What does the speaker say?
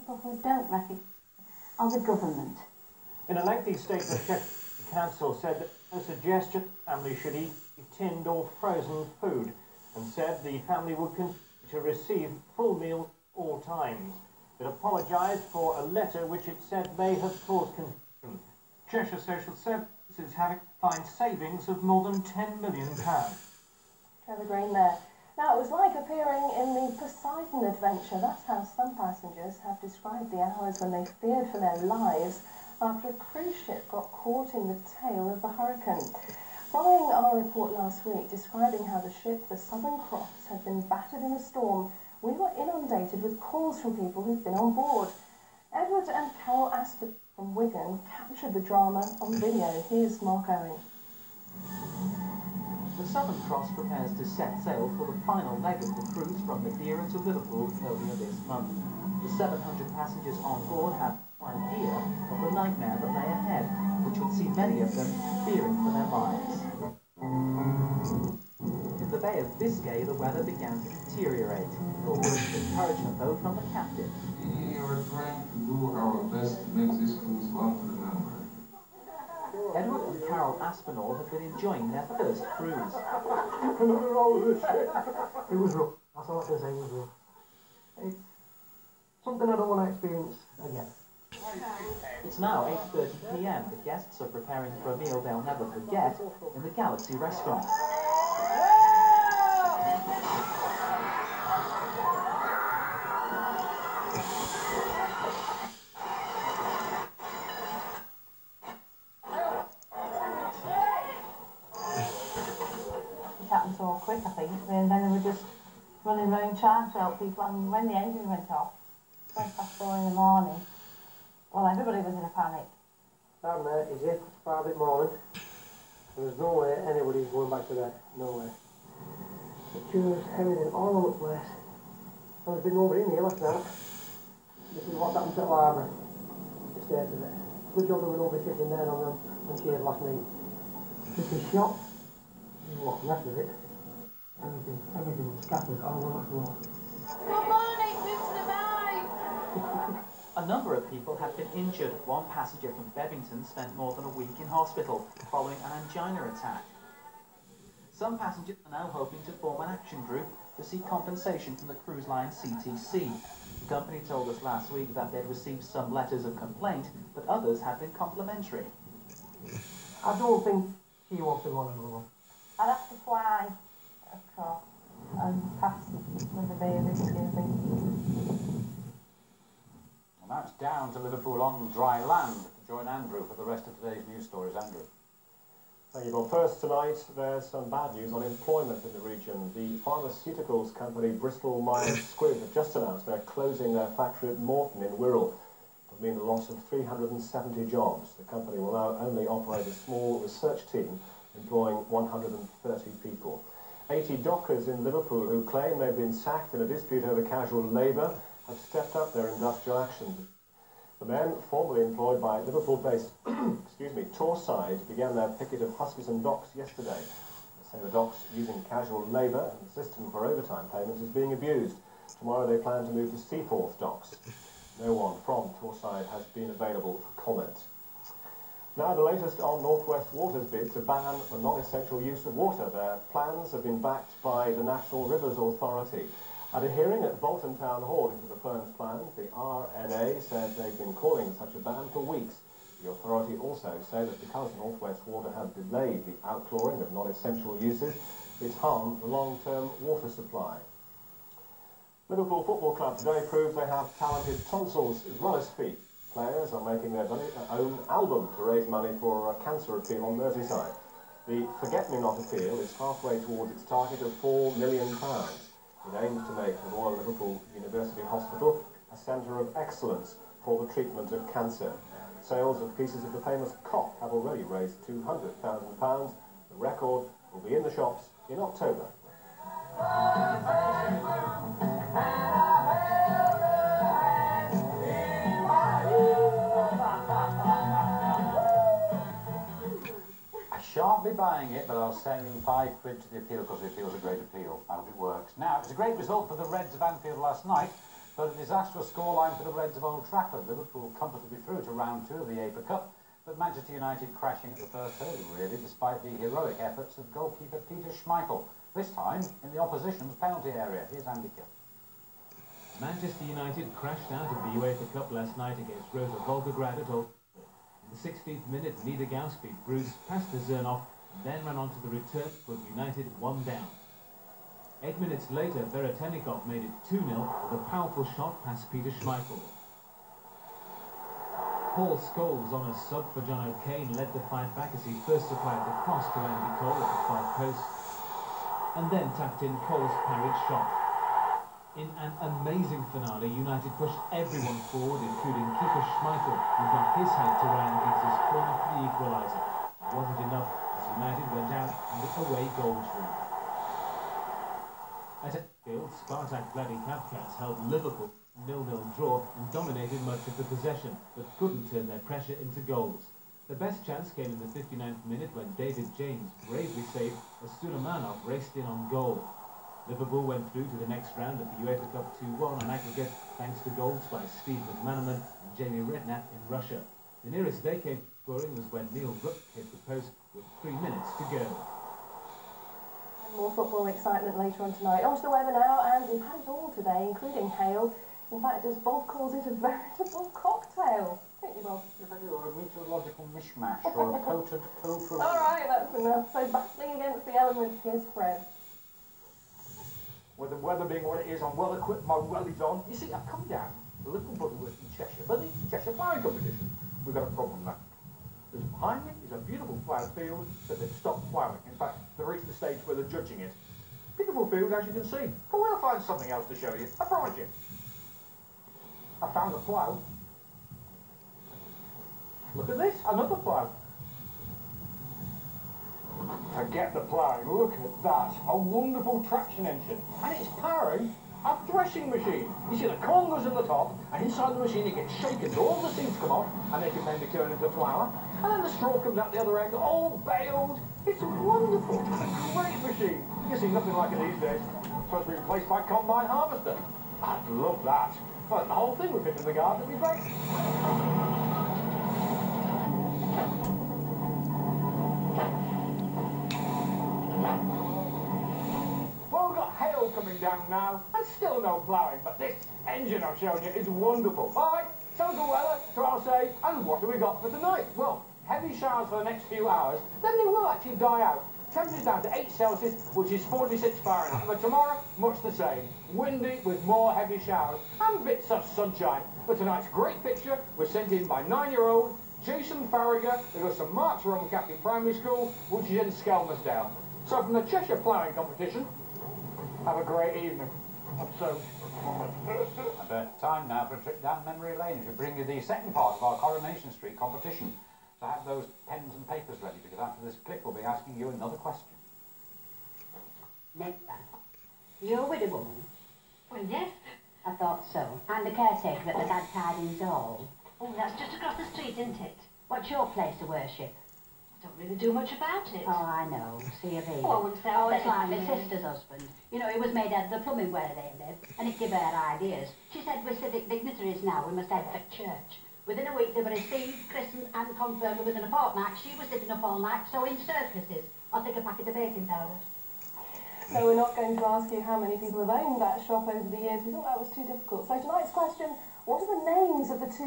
people who don't recognise are the government. In a lengthy statement, the Council said that no suggestion the family should eat tinned or frozen food, and said the family would continue to receive full meals at all times. It apologised for a letter which it said may have caused confusion. Cheshire Social Services having find savings of more than £10 million. Trevor Green there. Now, it was like appearing in the Poseidon adventure. That's how some passengers have described the hours when they feared for their lives after a cruise ship got caught in the tail of the hurricane. Following our report last week describing how the ship, the Southern Cross, had been battered in a storm, we were inundated with calls from people who've been on board. Edward and Carol Asper from Wigan captured the drama on video. Here's Mark Owen. The Southern Cross prepares to set sail for the final leg of the cruise from Madeira to Liverpool earlier this month. The 700 passengers on board have no idea of the nightmare that lay ahead, which would see many of them fearing for their lives. In the Bay of Biscay, the weather began to deteriorate. There was encouragement, though, from the captain. We are trying to do our best to make this cruise one to remember. Edward and Carol Aspinall have been enjoying their first cruise. It was rough. That's all I can say, it was rough. It's something I don't want to experience again. It's now 8:30 p.m. The guests are preparing for a meal they'll never forget in the Galaxy restaurant. It happened so quick, I think, and then they were just running around trying to help people, and when the engine went off, 4:20 in the morning, well, everybody was in a panic. Down there is 8:05 in the morning, and there's no way anybody's going back to there. No way. Pictures, everything, all over the place. And there's been nobody in here last night. This is what's happened to the library. The state of it. Good job there was nobody sitting there on them when she had last night. Just a shot. What's left of it? Everything scattered all over the floor. Good morning, Mr. Knight! A number of people have been injured. One passenger from Bevington spent more than a week in hospital following an angina attack. Some passengers are now hoping to form an action group to seek compensation from the cruise line CTC. The company told us last week that they'd received some letters of complaint, but others have been complimentary. I don't think she wants to go on another one. I'd have to fly across and pass with the Bay of Biscay, I think. And that's down to Liverpool on dry land. To join Andrew for the rest of today's news stories. Andrew. Thank you. Well, first tonight, there's some bad news on employment in the region. The pharmaceuticals company Bristol Myers Squibb have just announced they're closing their factory at Morton in Wirral. It will mean the loss of 370 jobs. The company will now only operate a small research team employing 130 people. 80 dockers in Liverpool who claim they've been sacked in a dispute over casual labour have stepped up their industrial action. The men, formerly employed by Liverpool-based Torside, began their picket of Huskisson docks yesterday. They say the docks using casual labour and the system for overtime payments is being abused. Tomorrow they plan to move to Seaforth docks. No one from Torside has been available for comment. Now the latest on North West Water's bid to ban the non-essential use of water. Their plans have been backed by the National Rivers Authority. At a hearing at Bolton Town Hall into the firm's plans, the RNA said they've been calling such a ban for weeks. The authority also said that because North West Water have delayed the outlawing of non-essential uses, it's harmed the long-term water supply. Liverpool Football Club today proves they have talented tonsils as well as feet. Players are making their own album to raise money for a cancer appeal on Merseyside. The Forget-Me-Not appeal is halfway towards its target of £4 million. It aims to make the Royal Liverpool University Hospital a centre of excellence for the treatment of cancer. Sales of pieces of the famous cock have already raised £200,000. The record will be in the shops in October. I shan't be buying it, but I'll send in £5 to the appeal because the appeal's a great appeal. I hope it works. Now, it was a great result for the Reds of Anfield last night. But a disastrous scoreline for the Reds of Old Trafford. Liverpool comfortably through to round 2 of the AFA Cup, but Manchester United crashing at the first hurdle, really, despite the heroic efforts of goalkeeper Peter Schmeichel, this time in the opposition's penalty area. Here's Andy Gill. Manchester United crashed out of the UEFA Cup last night against Rosa Volgograd at Old Trafford. In the 16th minute, Niedergaus beat Bruce past the Zernoff, then ran on to the return to put United 1 down. 8 minutes later, Veretennikov made it 2-0 with a powerful shot past Peter Schmeichel. Paul Scholes on a sub for John O'Kane led the fight back as he first supplied the cross to Andy Cole at the far post, and then tapped in Cole's parried shot. In an amazing finale, United pushed everyone forward, including keeper Schmeichel, who got his head to Ryan Giggs' corner for the equaliser. It wasn't enough as United went out on the away goals route. At Anfield, Spartak Vladikavkaz held Liverpool 0-0 draw and dominated much of the possession, but couldn't turn their pressure into goals. The best chance came in the 59th minute when David James bravely saved as Sulaimanov raced in on goal. Liverpool went through to the next round of the UEFA Cup 2-1 on aggregate thanks to goals by Steve McManaman and Jamie Redknapp in Russia. The nearest they came scoring was when Neil Brook hit the post with 3 minutes to go. And more football excitement later on tonight. On to the weather now, and we've had it all today, including hail. In fact, as Bob calls it, a veritable cocktail. Don't you, Bob? If I do, or a meteorological mishmash, or a coated cobra. All right, that's enough. So battling against the elements, here's Fred. With the weather being what it is, I'm well equipped, my wellies on. You see, I've come down to Little Butterworth in Cheshire for the Cheshire Ploughing Competition. We've got a problem now. There's behind me is a beautiful ploughed field that they've stopped ploughing. In fact, they've reached the stage where they're judging it. Beautiful field, as you can see. But we'll find something else to show you, I promise you. I found a plough. Look at this, another plough. Forget the ploughing, look at that. A wonderful traction engine. And it's powering a threshing machine. You see the corn goes in the top, and inside the machine it gets shaken so all the seeds come off, and they can then be turned into flour. And then the straw comes out the other end, all baled. It's wonderful. It's a great machine. You see nothing like it these days. It's supposed to be replaced by combine harvester. I'd love that. But the whole thing would fit in the garden, it'd be great. Well, we've got hail coming down now, and still no ploughing, but this engine I've shown you is wonderful. All right, so good weather, so I'll say, and what have we got for tonight? Well, heavy showers for the next few hours, then they will actually die out. Temperatures down to 8 Celsius, which is 46 Fahrenheit. But tomorrow, much the same. Windy with more heavy showers and bits of sunshine. But tonight's great picture was sent in by 9-year-old Jason Farragher, who goes to Mark's Roman Catholic Primary School, which is in Skelmersdale. So from the Cheshire Ploughing Competition, have a great evening. I'm so... About time now for a trip down memory lane to bring you the second part of our Coronation Street competition. So have those pens and papers ready, because after this clip we'll be asking you another question. Neckband. You're a widow woman? Well, yes. I thought so. And the caretaker at the Dad Tidings Hall. Oh, that's just across the street, isn't it? What's your place of worship? I don't really do much about it. Oh, I know. C of E. Oh, I wouldn't say Oh, it's like anything, my sister's husband. You know, he was made out of the plumbing where they live, and it gave her ideas. She said we're civic dignitaries now, we must head for church. Within a week they were received, christened and confirmed. Within a fortnight she was sitting up all night sewing circuses. I'll take a packet of baking powder. No, we're not going to ask you how many people have owned that shop over the years. We thought that was too difficult. So tonight's question, what are the names of the two